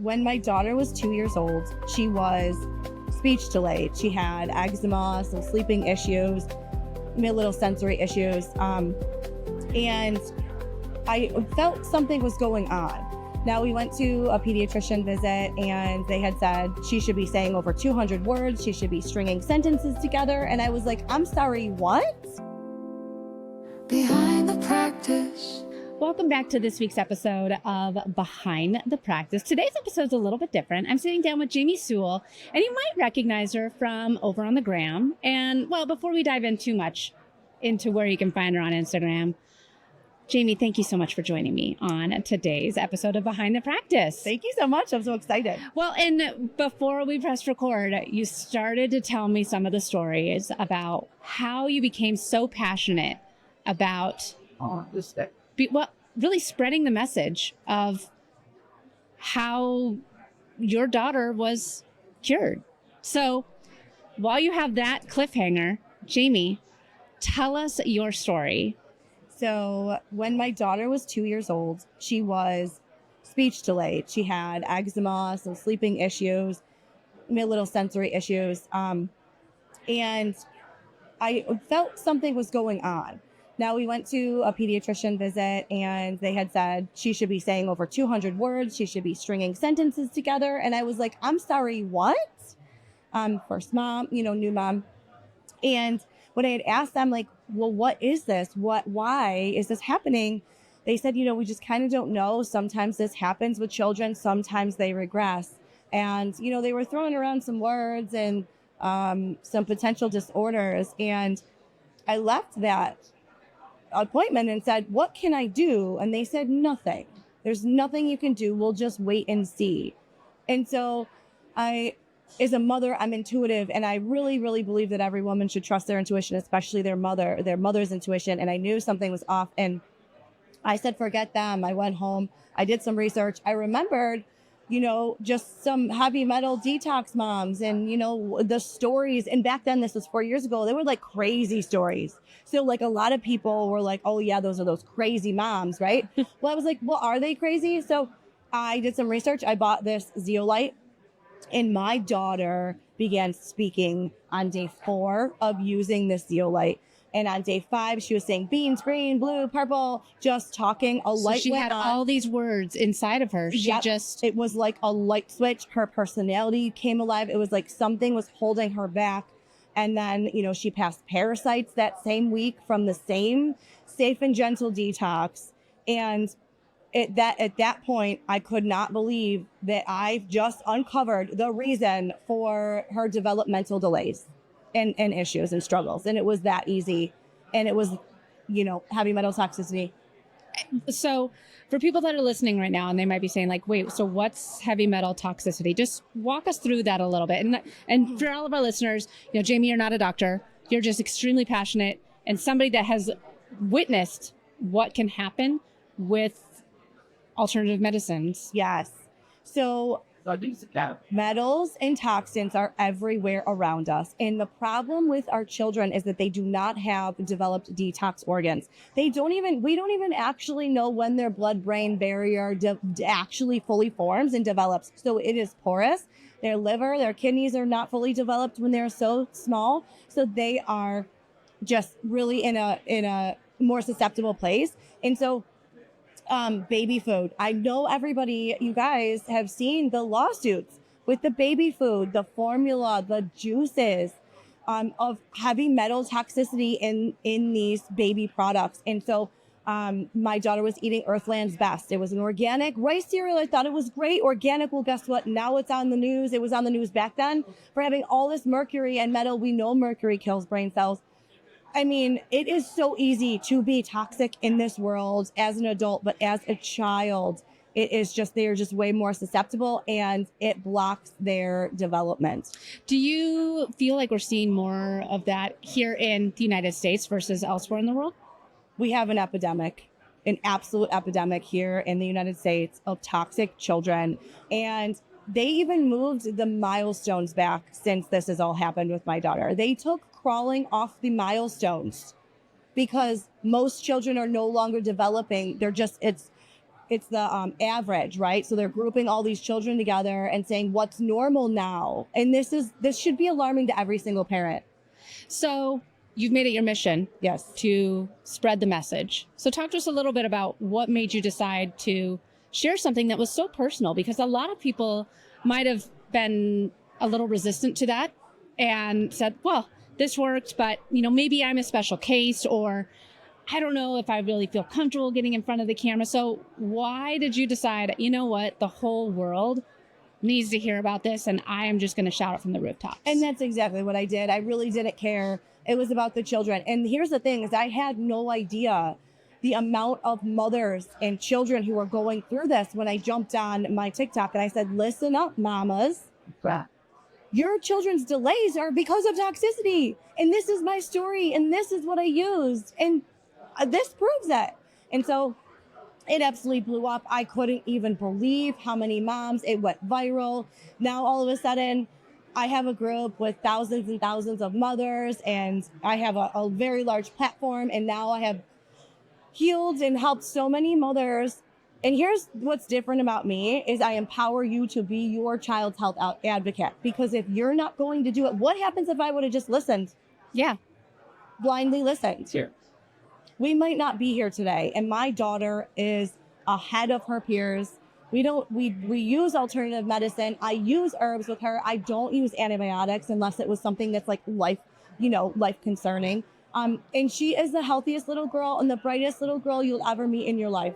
When my daughter was 2 years old, she was speech delayed. She had eczema, some sleeping issues, little sensory issues. And I felt something was going on. Now we went to a pediatrician visit and they had said she should be saying over 200 words. She should be stringing sentences together. And I was like, I'm sorry, what? Behind the practice. Welcome back to this week's episode of Behind the Practice. Today's episode is a little bit different. I'm sitting down with Jaimee Sewell, and you might recognize her from over on the gram. And, well, before we dive in too much into where you can find her on Instagram, Jaimee, thank you so much for joining me on today's episode of Behind the Practice. Thank you so much. I'm so excited. Well, and before we pressed record, you started to tell me some of the stories about how you became so passionate about really spreading the message of how your daughter was cured. So while you have that cliffhanger, Jaimee, tell us your story. So when my daughter was 2 years old, she was speech delayed. She had eczema, some sleeping issues, little sensory issues. And I felt something was going on. Now we went to a pediatrician visit and they had said she should be saying over 200 words. She should be stringing sentences together. And I was like, I'm sorry, what? First mom, new mom. And when I had asked them, like, well, what is this? Why is this happening? They said, we just kind of don't know. Sometimes this happens with children. Sometimes they regress. And, they were throwing around some words and some potential disorders. And I left that appointment and said, what can I do? And they said, nothing. There's nothing you can do. We'll just wait and see. And so as a mother, I'm intuitive, and I really, really believe that every woman should trust their intuition, especially their mother's intuition. And I knew something was off, and I said, forget them. I went home. I did some research. I remembered, just some heavy metal detox moms and, the stories. And back then, this was 4 years ago, they were like crazy stories. So like a lot of people were like, oh yeah, those are those crazy moms, right? Well, I was like, well, are they crazy? So I did some research. I bought this zeolite. And my daughter began speaking on day 4 of using this zeolite. And on day 5, she was saying beans, green, blue, purple, just talking. A light she had on. All these words inside of her. It was like a light switch. Her personality came alive. It was like something was holding her back. And then, she passed parasites that same week from the same safe and gentle detox. And at that point, I could not believe that I've just uncovered the reason for her developmental delays and issues and struggles. And it was that easy. And it was, heavy metal toxicity. So for people that are listening right now, and they might be saying like, wait, so what's heavy metal toxicity? Just walk us through that a little bit. And for all of our listeners, Jaimee, you're not a doctor. You're just extremely passionate and somebody that has witnessed what can happen with alternative medicines. Yes. So metals and toxins are everywhere around us. And the problem with our children is that they do not have developed detox organs. We don't even actually know when their blood-brain barrier actually fully forms and develops. So it is porous. Their liver, their kidneys are not fully developed when they're so small. So they are just really in a more susceptible place. And so baby food. I know everybody, you guys have seen the lawsuits with the baby food, the formula, the juices, of heavy metal toxicity in these baby products. And so my daughter was eating Earthland's Best. It was an organic rice cereal. I thought it was great. Organic. Well, guess what? Now it's on the news. It was on the news back then for having all this mercury and metal. We know mercury kills brain cells. I mean, it is so easy to be toxic in this world as an adult, but as a child, they're just way more susceptible and it blocks their development. Do you feel like we're seeing more of that here in the United States versus elsewhere in the world? We have an absolute epidemic here in the United States of toxic children. And they even moved the milestones back since this has all happened with my daughter. They took crawling off the milestones because most children are no longer developing. average, right? So they're grouping all these children together and saying what's normal now. And this should be alarming to every single parent. So you've made it your mission, Yes, to spread the message. So talk to us a little bit about what made you decide to share something that was so personal, because a lot of people might have been a little resistant to that and said, well, this worked, but maybe I'm a special case, or I don't know if I really feel comfortable getting in front of the camera. So why did you decide, what, the whole world needs to hear about this, and I am just going to shout it from the rooftops? and that's exactly what I did. I really didn't care. It was about the children. And here's the thing is I had no idea the amount of mothers and children who were going through this when I jumped on my TikTok and I said, listen up, mamas. Your children's delays are because of toxicity. And this is my story. And this is what I used. And this proves it. And so it absolutely blew up. I couldn't even believe how many moms. It went viral. Now, all of a sudden, I have a group with thousands and thousands of mothers, and I have a very large platform. And now I have healed and helped so many mothers. And here's what's different about me is I empower you to be your child's health advocate. Because if you're not going to do it, what happens if I would have just listened? Yeah. Blindly listened. Sure. We might not be here today. And my daughter is ahead of her peers. We use alternative medicine. I use herbs with her. I don't use antibiotics unless it was something that's like life concerning. And she is the healthiest little girl and the brightest little girl you'll ever meet in your life.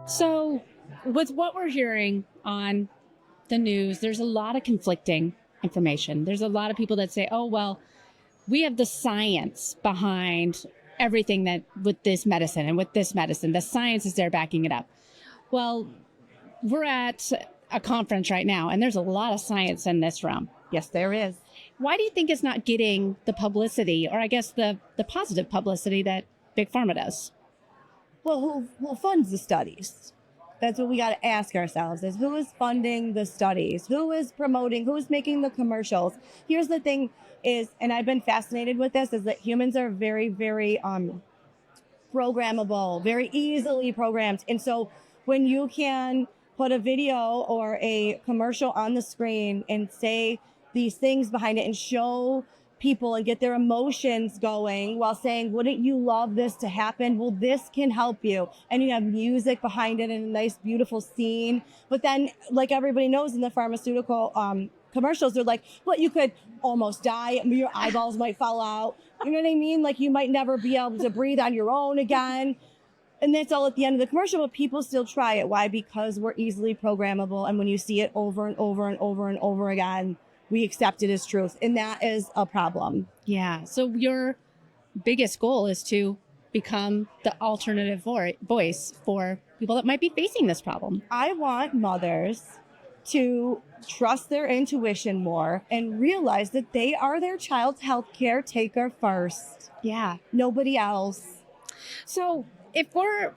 So with what we're hearing on the news, there's a lot of conflicting information. There's a lot of people that say, oh, well, we have the science behind everything that with this medicine and with this medicine, the science is there backing it up. Well, we're at a conference right now, and there's a lot of science in this room. Yes, there is. Why do you think it's not getting the publicity, or I guess the positive publicity that Big Pharma does? Well, who funds the studies? That's what we got to ask ourselves is who is funding the studies? Who is promoting? Who is making the commercials? Here's the thing is, and I've been fascinated with this, is that humans are very, very programmable, very easily programmed. And so when you can put a video or a commercial on the screen and say these things behind it and show people and get their emotions going while saying, wouldn't you love this to happen? Well, this can help you. And you have music behind it and a nice, beautiful scene. But then, like everybody knows in the pharmaceutical commercials, they're like, but you could almost die. Your eyeballs might fall out. You know what I mean? Like you might never be able to breathe on your own again. And that's all at the end of the commercial, but people still try it. Why? Because we're easily programmable. And when you see it over and over and over and over again, we accept it as truth. And that is a problem. Yeah. So your biggest goal is to become the alternative voice for people that might be facing this problem. I want mothers to trust their intuition more and realize that they are their child's health caretaker first. Yeah. Nobody else. So if we're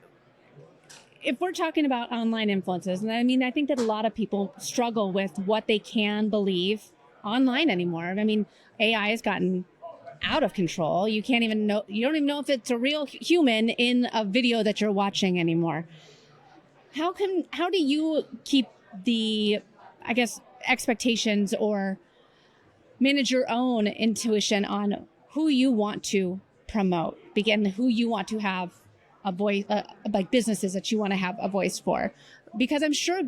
talking about online influences, and I mean, I think that a lot of people struggle with what they can believe online anymore. I mean, AI has gotten out of control. You don't even know if it's a real human in a video that you're watching anymore. How do you keep the, I guess, expectations or manage your own intuition on who you want to promote, begin who you want to have a voice, like businesses that you want to have a voice for? Because I'm sure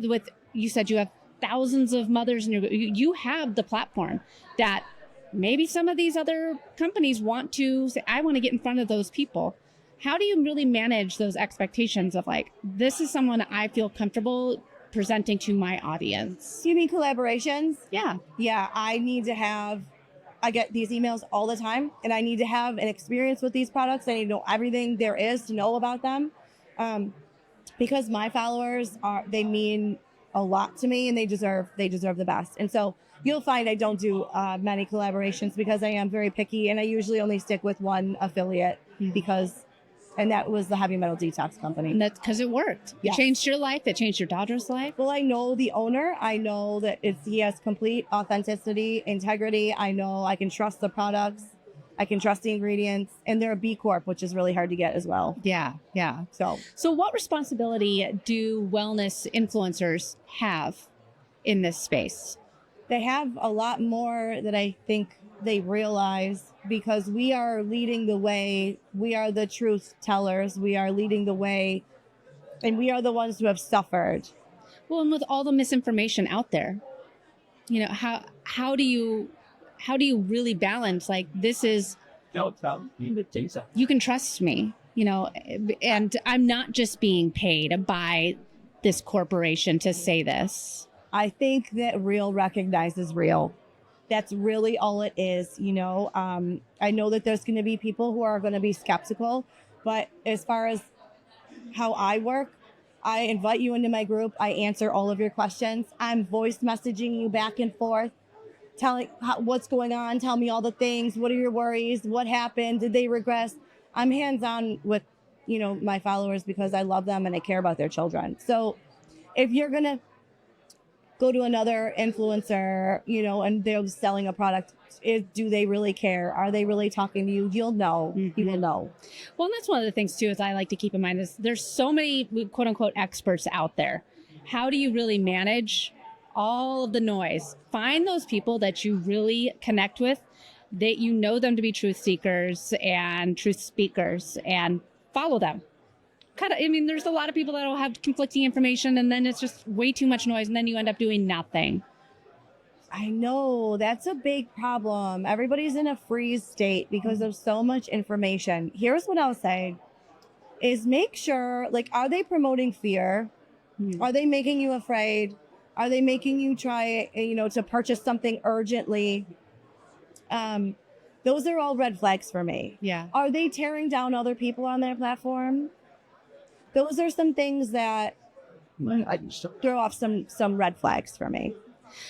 you said you have thousands of mothers and you have the platform that maybe some of these other companies want to say, I want to get in front of those people. How do you really manage those expectations of like, this is someone I feel comfortable presenting to my audience? You mean collaborations? Yeah. Yeah, I get these emails all the time, and I need to have an experience with these products. I need to know everything there is to know about them, because my followers they mean a lot to me, and they deserve the best. And so you'll find I don't do many collaborations because I am very picky, and I usually only stick with one affiliate because And that was the heavy metal detox company. And that's because it worked. Yes. It changed your life. It changed your daughter's life. Well, I know the owner. I know that he has complete authenticity, integrity. I know I can trust the products. I can trust the ingredients. And they're a B Corp, which is really hard to get as well. Yeah, yeah. So what responsibility do wellness influencers have in this space? They have a lot more that I think they realize, because we are leading the way. We are the truth tellers. We are leading the way, and we are the ones who have suffered. Well, and with all the misinformation out there, you know, how do you really balance, like, this is, you can trust me, you know, and I'm not just being paid by this corporation to say this. I think that real recognizes real. That's really all it is, you know. I know that there's going to be people who are going to be skeptical, but as far as how I work, I invite you into my group. I answer all of your questions. I'm voice messaging you back and forth, telling what's going on. Tell me all the things. What are your worries? What happened? Did they regress? I'm hands-on with, you know, my followers because I love them and I care about their children. So if you're going to go to another influencer, you know, and they're selling a product, do they really care? Are they really talking to you? You'll know. Mm-hmm. You will know. Well, and that's one of the things too, is I like to keep in mind is there's so many quote unquote experts out there. How do you really manage all of the noise? Find those people that you really connect with, that you know them to be truth seekers and truth speakers, and follow them. I mean, there's a lot of people that will have conflicting information, and then it's just way too much noise, and then you end up doing nothing. I know, that's a big problem. Everybody's in a freeze state because of so much information. Here's what I'll say is, make sure, like, are they promoting fear? Are they making you afraid? Are they making you try, you know, to purchase something urgently? Those are all red flags for me. Yeah. Are they tearing down other people on their platform? Those are some things that throw off some red flags for me.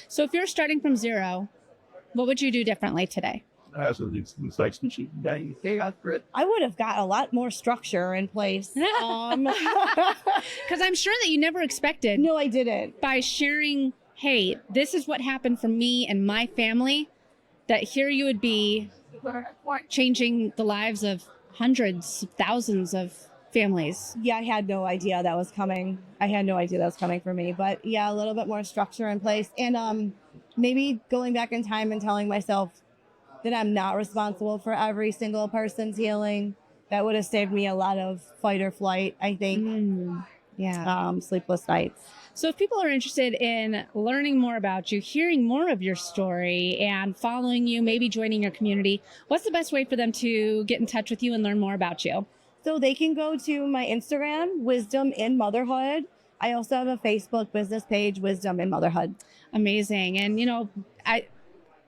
So if you're starting from zero, what would you do differently today? I would have got a lot more structure in place. Because I'm sure that you never expected. No, I didn't. By sharing, hey, this is what happened for me and my family, that here you would be changing the lives of hundreds, thousands of families. Yeah, I had no idea that was coming. For me. But yeah, a little bit more structure in place. And maybe going back in time and telling myself that I'm not responsible for every single person's healing. That would have saved me a lot of fight or flight, I think. Sleepless nights. So if people are interested in learning more about you, hearing more of your story, and following you, maybe joining your community, what's the best way for them to get in touch with you and learn more about you? So they can go to my Instagram, Wisdom in Motherhood. I also have a Facebook business page, Wisdom in Motherhood. Amazing. And, you know, I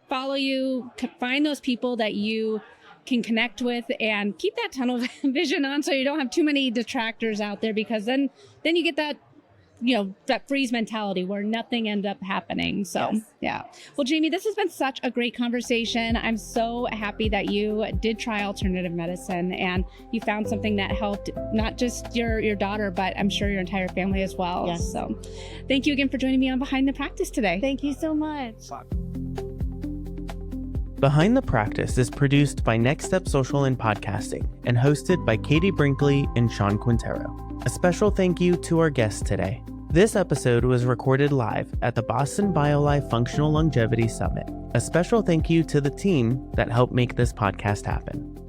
follow you, find those people that you can connect with, and keep that tunnel vision on so you don't have too many detractors out there, because then you get that, you know, that freeze mentality where nothing ends up happening. So, yes. Yeah. Well, Jaimee, this has been such a great conversation. I'm so happy that you did try alternative medicine and you found something that helped not just your daughter, but I'm sure your entire family as well. Yes. So thank you again for joining me on Behind the Practice today. Thank you so much. Behind the Practice is produced by Next Step Social and Podcasting and hosted by Katie Brinkley and Sean Quintero. A special thank you to our guests today. This episode was recorded live at the Boston BioLife Functional Longevity Summit. A special thank you to the team that helped make this podcast happen.